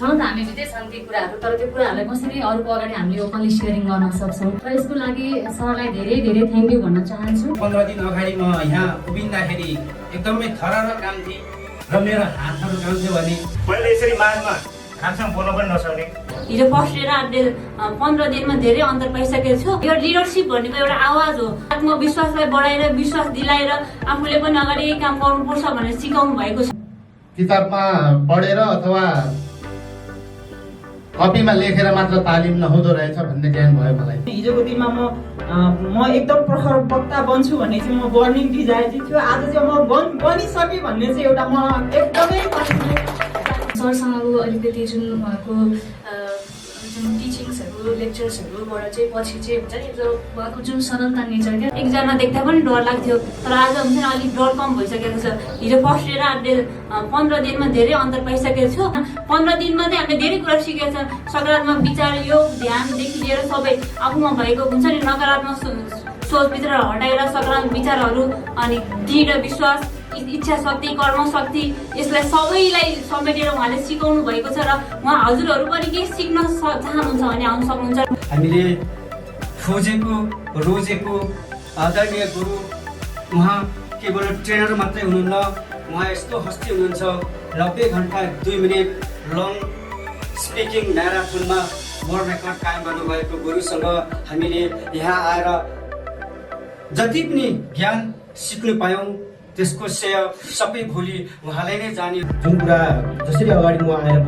छन् त हामीभित्रै छन् ती कुराहरू, तर त्यो कुराहरूलाई कसरी अरूको अगाडि हामीले ओपनली सेयरिङ गर्न सक्छौँ र यसको लागि सरलाई धेरै धेरै थ्याङ्क यू भन्न चाहन्छु। 15 दिन अगाडि म यहाँ उभिँदाखेरि एकदमै थरर काम थिएँ र मेरो हातहरू काम्थ्यो भने मैले यसरी माझमा हामीसँग बोल्न पनि नसक्ने। हिजो फर्स्ट डे र 15 दिनमा धेरै अन्तर पाइसकेको छु। यो लिडरसिप भनेको एउटा आवाज हो। आत्मविश्वासलाई बढाएर विश्वास दिलाएर आफूले पनि अगाडि यही काम गर्नुपर्छ भनेर सिकाउनु भएको छ। किताबमा पढेर अथवा कपीमा लेखेर मात्र तालिम नहुँदो रहेछ भन्ने ज्ञान भयो मलाई। हिजोको दिनमा म एकदम प्रखर वक्ता बन्छु भन्ने चाहिँ म बर्निङ डिजायर चाहिँ थियो। आज चाहिँ म बनिसकेँ भन्ने चाहिँ एउटा म एकदमै सरसँगको अलिकति जुन उहाँको जुन टिचिङ्सहरू लेक्चर्सहरूबाट चाहिँ पछि चाहिँ हुन्छ नि जो उहाँको जुन सरलता नेचर क्या, एकजना देख्दा पनि डर लाग्थ्यो, तर आज हुन्छ नि अलिक डर कम भइसकेको छ। हिजो फर्स्ट डे र 15 दिनमा धेरै अन्तर पाइसकेको छु। 15 दिनमा चाहिँ हामीले धेरै कुरा सिकेको छ। सकारात्मक विचार, योग, ध्यानदेखि लिएर सबै आफूमा भएको हुन्छ नि नकारात्मक सोचभित्र हटाएर सकारात्मक विचारहरू अनि दृढ विश्वास, इच्छा शक्ति, कर्म शक्ति, यसलाई सबैलाई समेटेर उहाँले सिकाउनु भएको छ र उहाँ हजुरहरू पनि के सिक्न चाहनुहुन्छ भने आउनु सक्नुहुन्छ। हामीले खोजेको रोजेको आदरणीय गुरु उहाँ केवल ट्रेनर मात्रै हुनुहुन्न, उहाँ यस्तो हस्ती हुनुहुन्छ 90 घन्टा 2 मिनट लङ स्पिकिङ म्याराथनमा वर्ल्ड रेकर्ड कायम गर्नुभएको गुरुसँग हामीले यहाँ आएर जति पनि ज्ञान सिक्नु पायौँ त्यसको श्रेय सबै भोलि उहाँलाई नै जाने। जुन कुरा जसरी अगाडि म आएर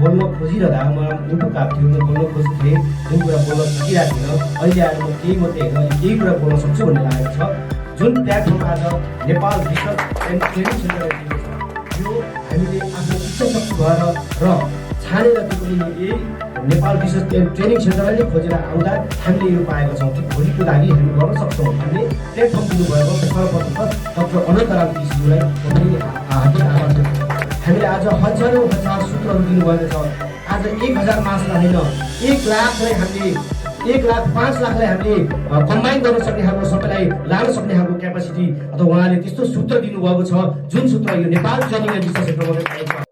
बोल्न खोजिरहँदा मलाई मुटु काप्थ्यो, म बोल्न खोज्थेँ, जुन कुरा बोल्न सकिरहेको थिएन, अहिले आएर म केही मात्रै होइन केही कुरा बोल्न सक्छु भन्ने लागेको छ। जुन प्लेटफर्म आज Nepal research and training centre यो हामीले आफ्नो इच्छा शक्ति भएर र छानेर त्यो पनि यही नेपाल रिसर्च एन्ड ट्रेनिङ सेन्टरलाई नै खोजेर आउँदा हामीले यो पाएका छौँ कि भोलिको लागि हामी गर्न सक्छौँ। हामीले प्लेटफर्म दिनुभएको सर्वप्रथम डाक्टर अनन्तराम केसीज्यूलाई पनि हार्दिक आभार व्यक्त गर्छु। हामीले आज हजारौँ हजार सूत्रहरू दिनुभएको छ। आज 1000 मासलाई होइन 1 लाखलाई हामीले 1,05,00,000लाई हामीले कम्बाइन गर्न सक्ने खालको सबैलाई लान सक्ने खालको क्यापासिटी अथवा उहाँले त्यस्तो सूत्र दिनुभएको छ जुन सूत्र यो नेपाल ट्रेनिङ एन्ड रिसर्च सेन्टरमा पाइन्छ।